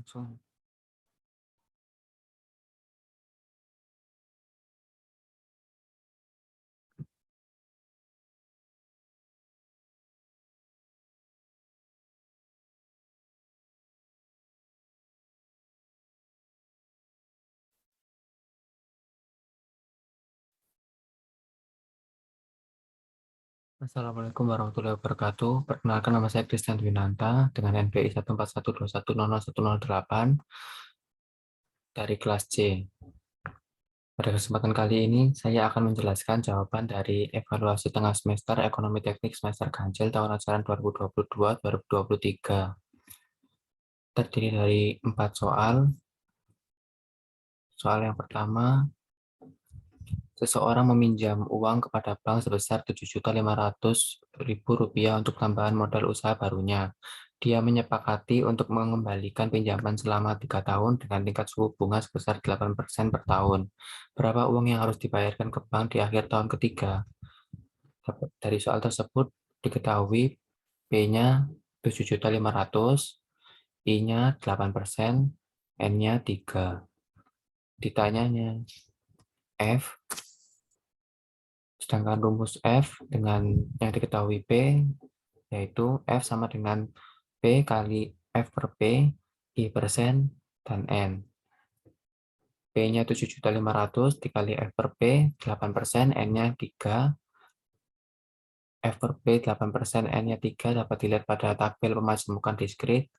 langsung. Assalamualaikum warahmatullahi wabarakatuh. Perkenalkan, nama saya Christian Dwinanta dengan NPI 141210008 dari kelas C. Pada kesempatan kali ini, saya akan menjelaskan jawaban dari evaluasi tengah semester Ekonomi Teknik semester ganjil tahun ajaran 2022-2023. Terdiri dari 4 soal. Soal yang pertama, seseorang meminjam uang kepada bank sebesar Rp7.500.000 untuk tambahan modal usaha barunya. Dia menyepakati untuk mengembalikan pinjaman selama 3 tahun dengan tingkat suku bunga sebesar 8% per tahun. Berapa uang yang harus dibayarkan ke bank di akhir tahun ketiga? Dari soal tersebut diketahui B-nya 7.500.000, I-nya 8%, N-nya 3. Ditanyanya F, sedangkan rumus F dengan yang diketahui P, yaitu F sama dengan P kali F per P, I persen, dan N. P-nya 7.500.000 dikali F per P, 8%, N-nya 3. F per P, 8%, N-nya 3 dapat dilihat pada tabel pemajemukan diskrit,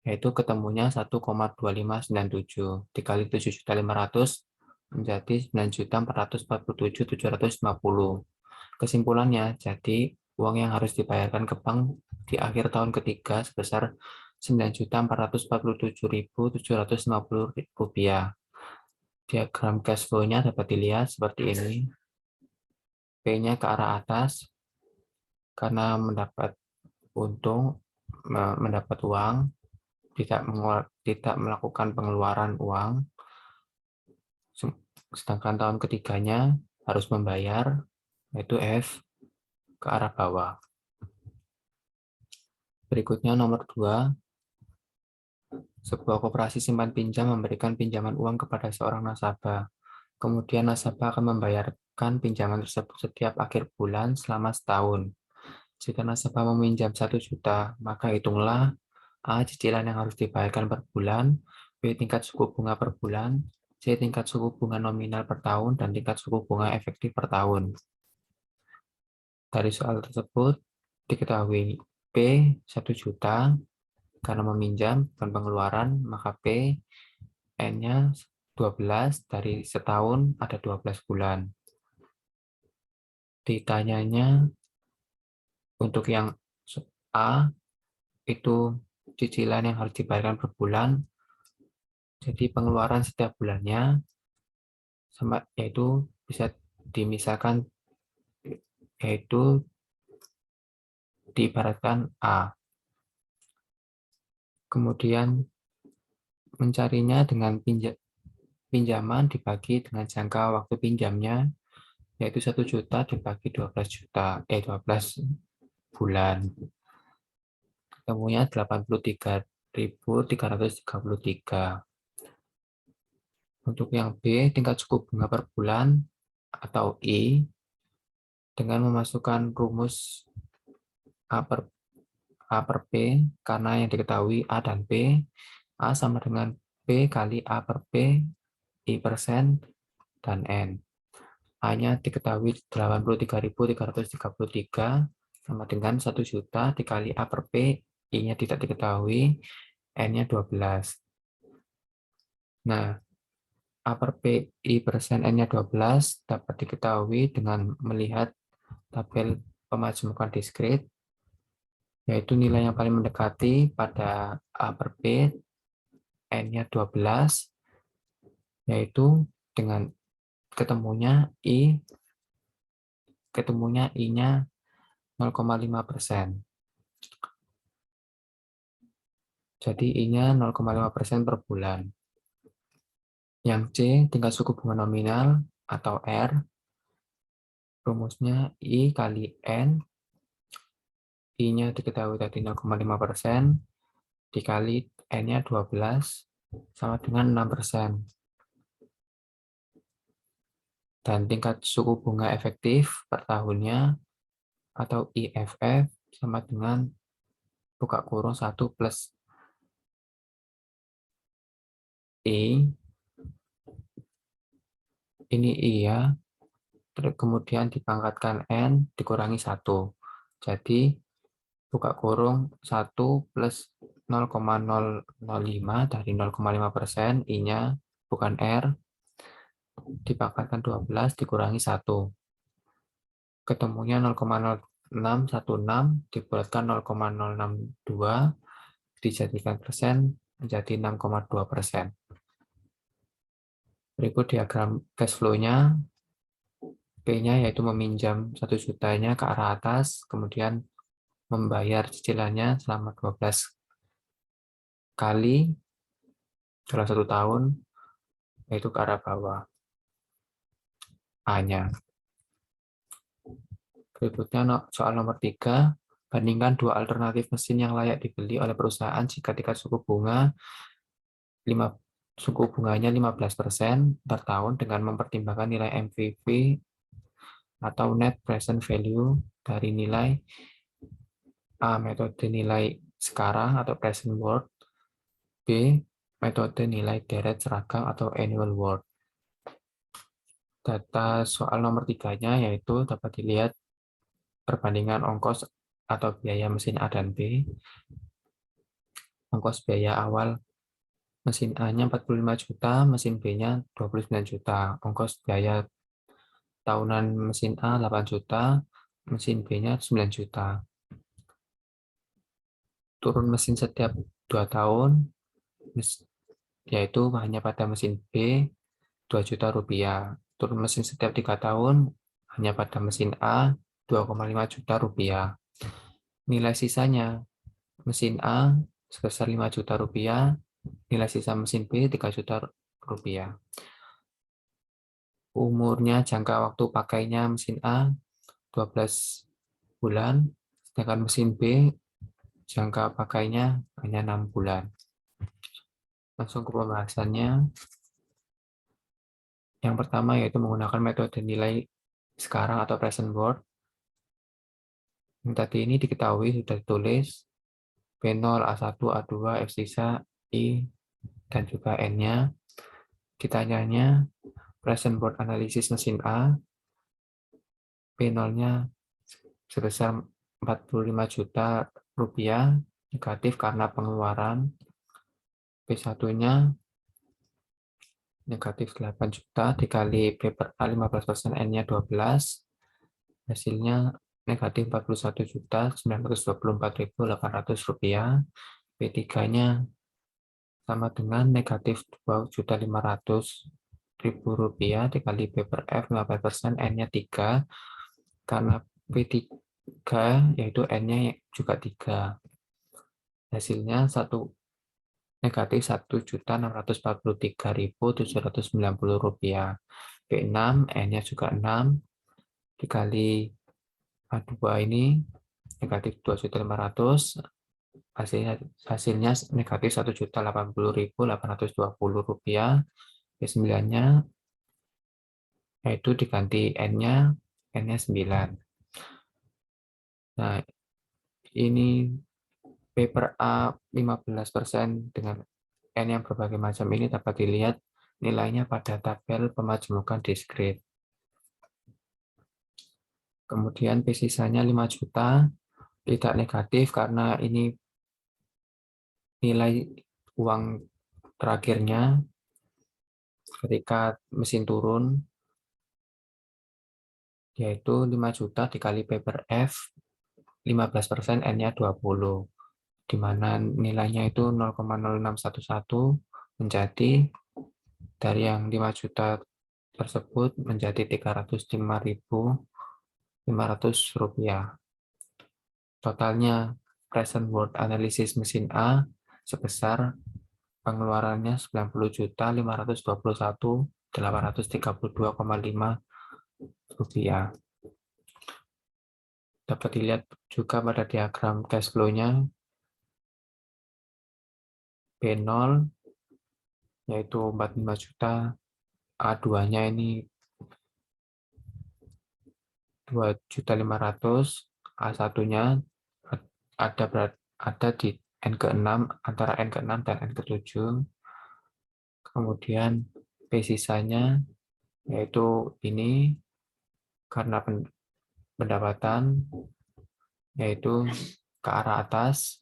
yaitu ketemunya 1,2597 dikali 7.500.000 menjadi 9.447.750. Kesimpulannya, jadi uang yang harus dibayarkan ke bank di akhir tahun ketiga sebesar Rp9.447.750. Diagram cash flow-nya dapat dilihat seperti ini. P-nya ke arah atas karena mendapat untung, mendapat uang, tidak melakukan pengeluaran uang. Sedangkan tahun ketiganya harus membayar, yaitu F ke arah bawah. Berikutnya nomor 2, sebuah koperasi simpan pinjam memberikan pinjaman uang kepada seorang nasabah. Kemudian nasabah akan membayarkan pinjaman tersebut setiap akhir bulan selama setahun. Jika nasabah meminjam 1 juta, maka hitunglah A. Cicilan yang harus dibayarkan per bulan, B. Tingkat suku bunga per bulan, C. Tingkat suku bunga nominal per tahun, dan tingkat suku bunga efektif per tahun. Dari soal tersebut, diketahui P 1 juta, karena meminjam bukan pengeluaran, maka P, N-nya 12, dari setahun ada 12 bulan. Ditanyanya untuk yang A, itu cicilan yang harus dibayarkan per bulan, jadi pengeluaran setiap bulannya, yaitu bisa dimisalkan, yaitu diibaratkan A. Kemudian mencarinya dengan pinjaman dibagi dengan jangka waktu pinjamnya, yaitu 1 juta dibagi 12 bulan. Ketemunya 83.333. Untuk yang B, tingkat suku bunga per bulan atau I, dengan memasukkan rumus A per P, karena yang diketahui A dan B, A sama dengan P kali A per P, I persen, dan N. A-nya diketahui 83.333 sama dengan 1 juta dikali A per P, I-nya tidak diketahui, N-nya 12. Nah, A per P, I persen, N-nya 12 dapat diketahui dengan melihat tabel pemajemukan diskrit, yaitu nilai yang paling mendekati pada A per P, N-nya 12, yaitu dengan ketemunya I-nya 0,5%. Jadi I-nya 0,5% per bulan. Yang C, tingkat suku bunga nominal atau R, rumusnya I kali N, I-nya diketahui tadi 0,5%, dikali N-nya 12 sama dengan 6%. Dan tingkat suku bunga efektif per tahunnya atau IFF sama dengan buka kurung 1 plus I, ini I ya, kemudian dipangkatkan N dikurangi 1. Jadi buka kurung 1 plus 0,005 dari 0,5%, I-nya bukan R, dipangkatkan 12 dikurangi 1. Ketemunya 0,0616 dibulatkan 0,062 dijadikan persen menjadi 6,2%. Berikut diagram cash flow-nya. P-nya yaitu meminjam 1 jutanya ke arah atas, kemudian membayar cicilannya selama 12 kali dalam 1 tahun, yaitu ke arah bawah. A-nya. Berikutnya soal nomor 3, bandingkan dua alternatif mesin yang layak dibeli oleh perusahaan jika tingkat suku bunganya 15% per tahun dengan mempertimbangkan nilai MPV atau net present value dari nilai A. Metode nilai sekarang atau present worth, B. Metode nilai deret seragam atau annual worth. Data soal nomor 3-nya yaitu dapat dilihat perbandingan ongkos atau biaya mesin A dan B. Ongkos biaya awal mesin A-nya 45 juta, mesin B-nya 29 juta. Ongkos biaya tahunan mesin A 8 juta, mesin B-nya 9 juta. Turun mesin setiap 2 tahun, yaitu hanya pada mesin B 2 juta rupiah. Turun mesin setiap 3 tahun, hanya pada mesin A 2,5 juta rupiah. Nilai sisanya, mesin A sebesar 5 juta rupiah, nilai sisa mesin B 3 juta rupiah. Umurnya jangka waktu pakainya mesin A 12 bulan, sedangkan mesin B jangka pakainya hanya 6 bulan. Langsung ke pembahasannya. Yang pertama yaitu menggunakan metode nilai sekarang atau present worth. Yang tadi ini diketahui sudah ditulis B0, A1, A2, F sisa, I, dan juga N-nya. Ditanyanya present worth analisis mesin A, P0-nya sebesar 45 juta rupiah, negatif karena pengeluaran. P1-nya negatif 8 juta dikali P per A 15%, N-nya 12, hasilnya negatif 41.924.800 rupiah. P3-nya sama dengan negatif 2.500.000 rupiah dikali P per F 15%, N-nya 3, karena P3 yaitu N-nya juga 3. Hasilnya negatif 1.643.790 rupiah. P6, N-nya juga 6, dikali A2 ini negatif 2.500, hasilnya negatif 1.080.820 rupiah. P9-nya yaitu diganti N-nya 9. Nah, ini P per A 15% dengan N yang berbagai macam ini dapat dilihat nilainya pada tabel pemajemukan diskrit. Kemudian P sisanya 5 juta, tidak negatif karena ini nilai uang terakhirnya ketika mesin turun, yaitu 5 juta dikali P per F 15%, N-nya 20, di mana nilainya itu 0,0611 menjadi dari yang 5 juta tersebut menjadi 305.500 rupiah. Totalnya present worth analysis mesin A sebesar pengeluarannya 90.521.832,5 rupiah. Dapat dilihat juga pada diagram cash flow-nya. B0 yaitu 45 juta, A2-nya ini 2.500.000, A1-nya ada di N ke-6, antara N ke-6 dan N ke-7. Kemudian P sisanya yaitu ini karena pendapatan yaitu ke arah atas,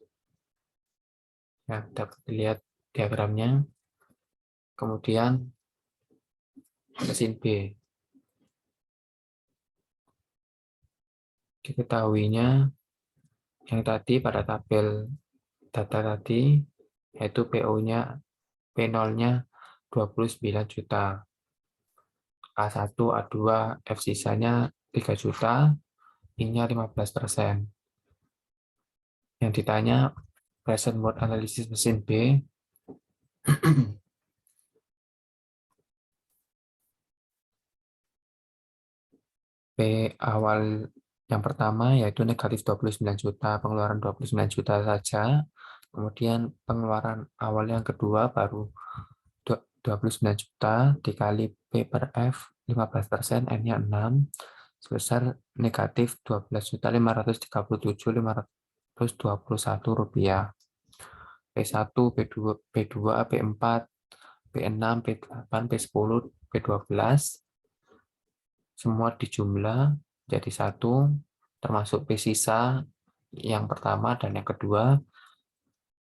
ya dapat dilihat diagramnya. Kemudian mesin B, diketahuinya yang tadi pada tabel data tadi yaitu PO-nya P0-nya 29 juta, A1, A2, F sisanya 3 juta, I-nya 15%. Yang ditanya present mode analisis mesin B, P awal yang pertama yaitu negatif 29 juta, pengeluaran 29 juta saja. Kemudian pengeluaran awal yang kedua baru 29 juta dikali P per F 15%, N-nya 6, sebesar negatif 12.537.521 rupiah. P1, P2, P2, P4, P6, P8, P10, P12 semua dijumlah jadi satu, termasuk P sisa yang pertama dan yang kedua.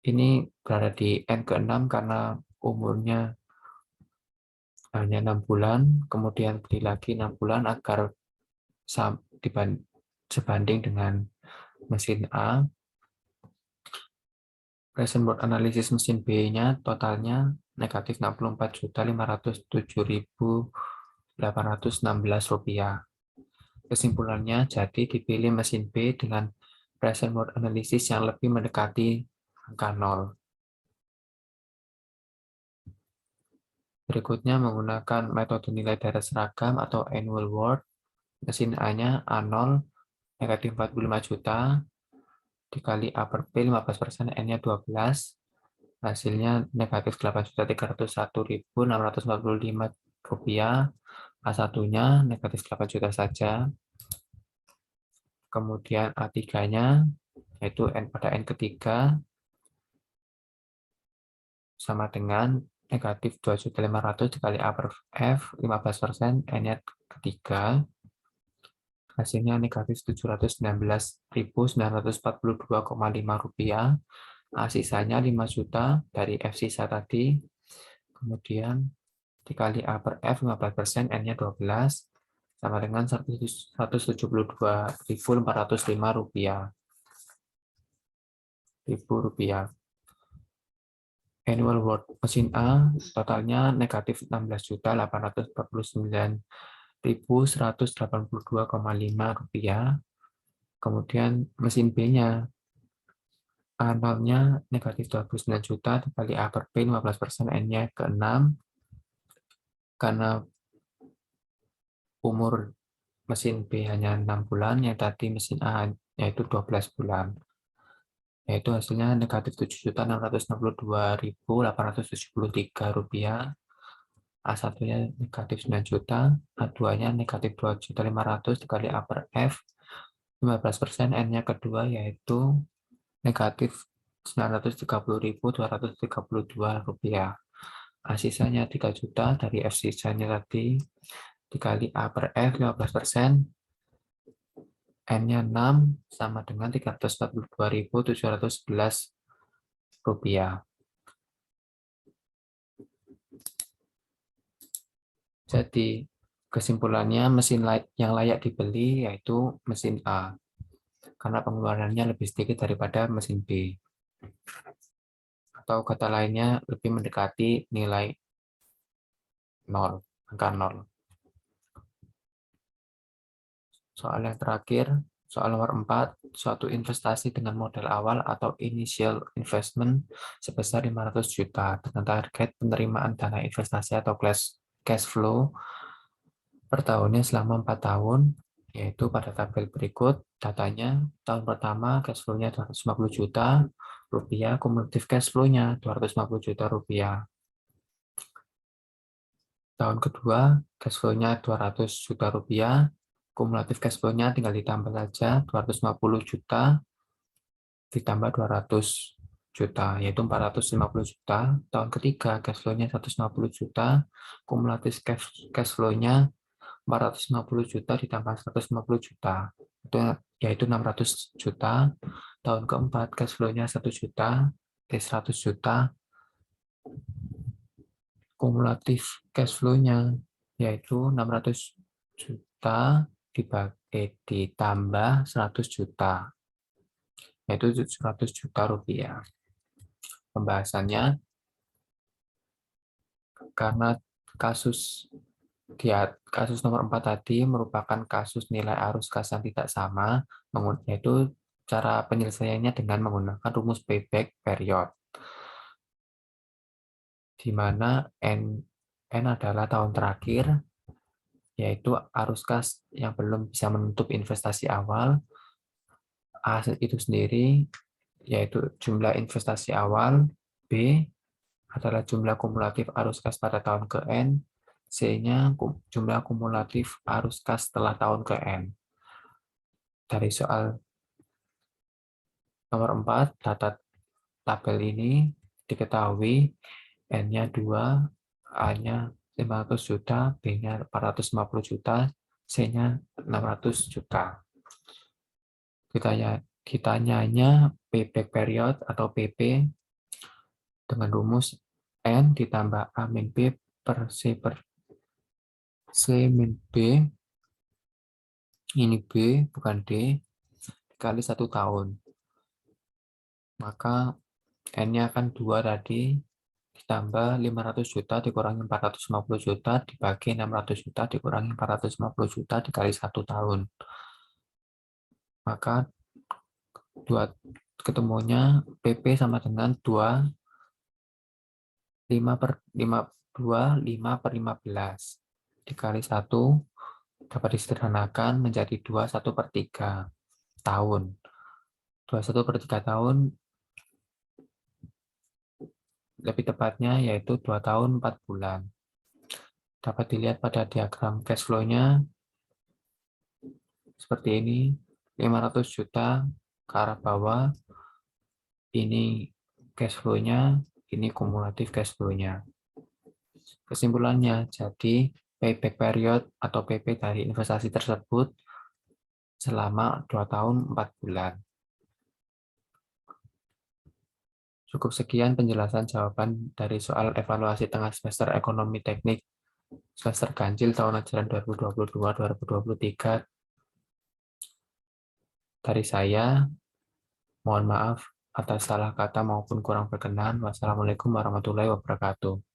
Ini berada di N ke-6 karena umurnya hanya 6 bulan, kemudian beli lagi 6 bulan agar sebanding dengan mesin A. Present mode analisis mesin B-nya totalnya negatif 64.507.816 rupiah. Kesimpulannya, jadi dipilih mesin B dengan present mode analisis yang lebih mendekati angka 0. Berikutnya menggunakan metode nilai darat seragam atau annual worth. Mesin A-nya A0 negatif 45 juta dikali A per P 15%, N-nya 12, hasilnya negatif 8.301.645 rupiah. A1-nya negatif 8 juta saja. Kemudian A3-nya yaitu N pada N ketiga sama dengan negatif 2.500 dikali A per F 15%, N-nya ketiga, hasilnya negatif 719.942,5 rupiah. A sisanya 5 juta dari F sisa tadi, kemudian dikali A per F 15%, N-nya 12, sama dengan 172.405 rupiah. Annual worth mesin A totalnya negatif 16.849.182,5 rupiah. Kemudian mesin B-nya A0-nya negatif 29 juta dikali A per P 15%, N-nya ke-6 karena umur mesin B hanya 6 bulan, yang tadi mesin A yaitu 12 bulan. Yaitu hasilnya negatif 7.662.873 rupiah. A1-nya negatif 9 juta, A2-nya negatif 2.500.000 dikali A per F 15%, N-nya kedua yaitu negatif 930.232 rupiah. A sisanya 3 juta dari F sisanya tadi dikali A per F 15%, N-nya 6 sama dengan 342.711 rupiah. Jadi kesimpulannya mesin yang layak dibeli yaitu mesin A karena pengeluarannya lebih sedikit daripada mesin B. Atau kata lainnya lebih mendekati nilai 0, angka 0. Soal yang terakhir, soal nomor 4, suatu investasi dengan modal awal atau initial investment sebesar 500 juta dengan target penerimaan dana investasi atau cash flow per tahunnya selama 4 tahun, yaitu pada tabel berikut datanya. Tahun pertama cash flow-nya 250 juta, rupiah, kumulatif cash flow-nya 250 juta rupiah. Tahun kedua, cash flow-nya 200 juta rupiah, kumulatif cash flow-nya tinggal ditambah saja 250 juta ditambah 200 juta, yaitu 450 juta. Tahun ketiga, cash flow-nya 150 juta, kumulatif cash flow-nya 450 juta ditambah 150 juta, yaitu 600 juta. Tahun keempat, cash flow-nya 1 juta, 100 juta, kumulatif cash flow-nya yaitu 600 juta ditambah 100 juta, yaitu 100 juta rupiah. Pembahasannya, karena kasus kasus nomor 4 tadi merupakan kasus nilai arus kas yang tidak sama, yaitu cara penyelesaiannya dengan menggunakan rumus payback period, di mana N adalah tahun terakhir, yaitu arus kas yang belum bisa menutup investasi awal. A itu sendiri yaitu jumlah investasi awal, B adalah jumlah kumulatif arus kas pada tahun ke N, C-nya jumlah kumulatif arus kas setelah tahun ke N. Dari soal nomor 4, data tabel ini diketahui N-nya 2, A-nya 500 juta, B-nya 450 juta, C-nya 600 juta. Kita nyanya payback period atau PP dengan rumus N ditambah A min B per C min B, ini B bukan D, dikali 1 tahun. Maka N-nya akan 2 tadi, ditambah 500 juta dikurangi 450 juta, dibagi 600 juta dikurangi 450 juta dikali 1 tahun. Maka ketemunya PP sama dengan 2, 5 per 15 dikali 1 dapat disederhanakan menjadi 1/3 tahun. 1/3 tahun lebih tepatnya yaitu 2 tahun 4 bulan. Dapat dilihat pada diagram cash flow-nya seperti ini, 500 juta ke arah bawah, ini cash flow-nya, ini kumulatif cash flow-nya. Kesimpulannya, jadi payback period atau PP dari investasi tersebut selama 2 tahun 4 bulan. Cukup sekian penjelasan jawaban dari soal evaluasi tengah semester ekonomi teknik semester ganjil tahun ajaran 2022-2023 dari saya. Mohon maaf atas salah kata maupun kurang berkenan. Wassalamualaikum warahmatullahi wabarakatuh.